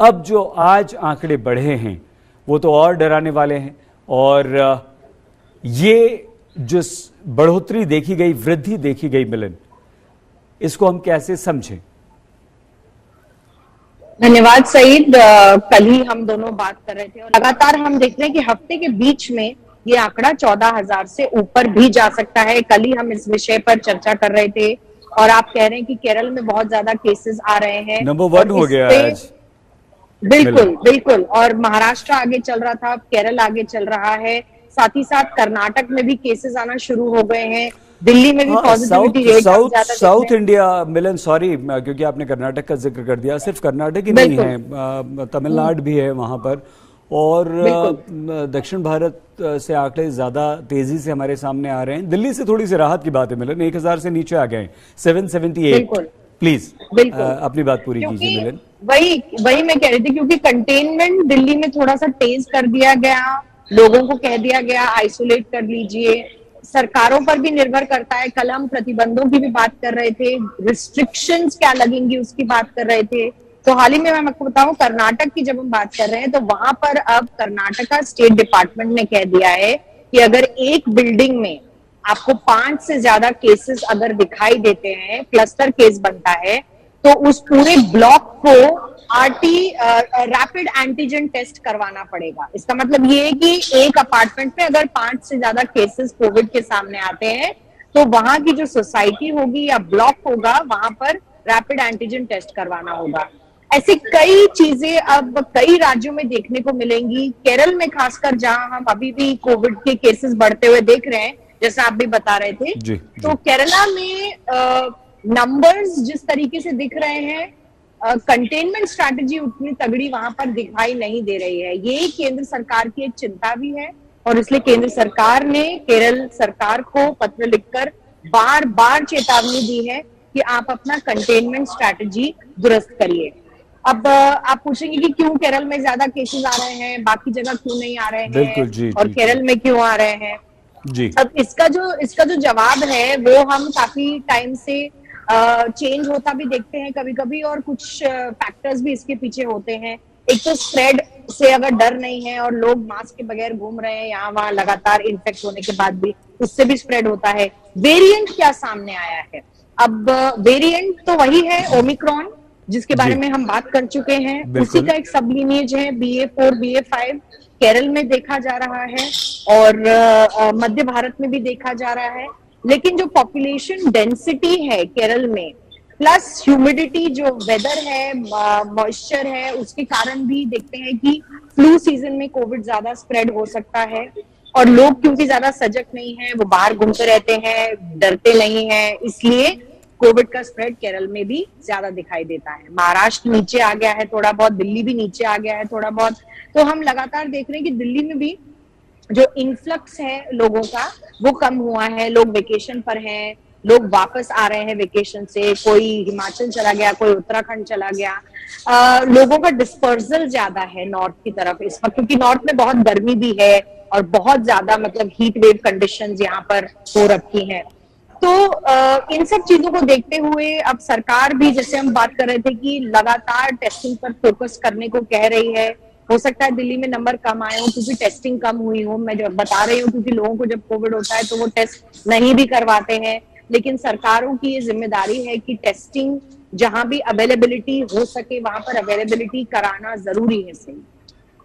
अब जो आज आंकड़े बढ़े हैं वो तो और डराने वाले हैं। और ये जो बढ़ोतरी देखी गई, वृद्धि देखी गई मिलन, इसको हम कैसे समझें? धन्यवाद सईद। कल ही हम दोनों बात कर रहे थे और लगातार हम देख रहे हैं कि हफ्ते के बीच में ये आंकड़ा 14,000 से ऊपर भी जा सकता है। कल ही हम इस विषय पर चर्चा कर रहे थे और आप कह रहे हैं कि केरल में बहुत ज्यादा केसेस आ रहे हैं। नंबर 1 हो गया आज। बिल्कुल बिल्कुल। और महाराष्ट्र आगे चल रहा था, केरल आगे चल रहा है, साथ ही साथ कर्नाटक में भी केसेस आना शुरू हो गए हैं, दिल्ली में भी पॉजिटिविटी रेट ज्यादा। साउथ इंडिया मिलन, सॉरी क्योंकि आपने कर्नाटक का जिक्र कर दिया, सिर्फ कर्नाटक ही नहीं है, तमिलनाडु भी है वहां पर। और दक्षिण भारत से आंकड़े ज्यादा तेजी से हमारे सामने आ रहे हैं। दिल्ली से थोड़ी सी राहत की बात है मिलन, 1000 से नीचे आ गए, 778। प्लीज अपनी बात पूरी कीजिए मिलन। वही मैं कह रही थी, क्योंकि कंटेनमेंट दिल्ली में थोड़ा सा तेज कर दिया गया, लोगों को कह दिया गया आइसोलेट कर लीजिए। सरकारों पर भी निर्भर करता है। कल हम प्रतिबंधों की भी बात कर रहे थे, रिस्ट्रिक्शंस क्या लगेंगी उसकी बात कर रहे थे। तो हाल ही में मैं आपको बताऊं, कर्नाटक की जब हम बात कर रहे हैं तो वहां पर अब कर्नाटका स्टेट डिपार्टमेंट ने कह दिया है कि अगर एक बिल्डिंग में आपको 5 से ज्यादा केसेस अगर दिखाई देते हैं, क्लस्टर केस बनता है, तो उस पूरे ब्लॉक को रैपिड एंटीजन टेस्ट करवाना पड़ेगा। इसका मतलब ये है कि एक अपार्टमेंट में अगर 5 से ज्यादा केसेस कोविड के सामने आते हैं तो वहां की जो सोसाइटी होगी या ब्लॉक होगा, वहां पर रैपिड एंटीजन टेस्ट करवाना होगा। ऐसी कई चीजें अब कई राज्यों में देखने को मिलेंगी। केरल में खासकर, जहां हम अभी भी कोविड के केसेस बढ़ते हुए देख रहे हैं, जैसा आप भी बता रहे थे, तो केरला में नंबर्स जिस तरीके से दिख रहे हैं, कंटेनमेंट स्ट्रैटेजी उतनी तगड़ी वहां पर दिखाई नहीं दे रही है। ये केंद्र सरकार की एक चिंता भी है और इसलिए केंद्र सरकार ने केरल सरकार को पत्र लिखकर बार बार चेतावनी दी है कि आप अपना कंटेनमेंट स्ट्रैटेजी दुरुस्त करिए। अब आप पूछेंगे कि क्यों केरल में ज्यादा केसेस आ रहे हैं, बाकी जगह क्यों नहीं आ रहे हैं, और केरल में क्यों आ रहे हैं जी। अब इसका जो जवाब है वो हम काफी टाइम से चेंज होता भी देखते हैं कभी कभी, और कुछ फैक्टर्स भी इसके पीछे होते हैं। एक तो स्प्रेड से अगर डर नहीं है और लोग मास्क के बगैर घूम रहे हैं यहाँ वहां लगातार इन्फेक्ट होने के बाद भी, उससे भी स्प्रेड होता है। वेरिएंट क्या सामने आया है? अब वेरिएंट तो वही है ओमिक्रॉन, जिसके बारे में हम बात कर चुके हैं। उसी का एक सब लीनिएज है BA4 BA5, केरल में देखा जा रहा है और मध्य भारत में भी देखा जा रहा है। लेकिन जो पॉपुलेशन डेंसिटी है केरल में, प्लस ह्यूमिडिटी, जो वेदर है, मॉइस्चर है, उसके कारण भी देखते हैं कि फ्लू सीजन में कोविड ज्यादा स्प्रेड हो सकता है। और लोग क्योंकि ज्यादा सजग नहीं है, वो बाहर घूमते रहते हैं, डरते नहीं है, इसलिए कोविड का स्प्रेड केरल में भी ज्यादा दिखाई देता है। महाराष्ट्र नीचे आ गया है थोड़ा बहुत, दिल्ली भी नीचे आ गया है थोड़ा बहुत। तो हम लगातार देख रहे हैं कि दिल्ली में भी जो इन्फ्लक्स है लोगों का वो कम हुआ है। लोग वेकेशन पर हैं, लोग वापस आ रहे हैं वेकेशन से, कोई हिमाचल चला गया, कोई उत्तराखंड चला गया। लोगों का डिस्पर्सल ज्यादा है नॉर्थ की तरफ इस वक्त, क्योंकि नॉर्थ में बहुत गर्मी भी है और बहुत ज्यादा मतलब हीट वेव कंडीशंस यहाँ पर हो रखी हैं। तो इन सब चीजों को देखते हुए अब सरकार भी, जैसे हम बात कर रहे थे कि लगातार टेस्टिंग पर फोकस करने को कह रही है। हो सकता है दिल्ली में नंबर कम आए हो क्योंकि टेस्टिंग कम हुई हो, मैं जो बता रही हूँ, क्योंकि लोगों को जब कोविड होता है तो वो टेस्ट नहीं भी करवाते हैं। लेकिन सरकारों की ये जिम्मेदारी है कि टेस्टिंग जहां भी अवेलेबिलिटी हो सके वहां पर अवेलेबिलिटी कराना जरूरी है। सही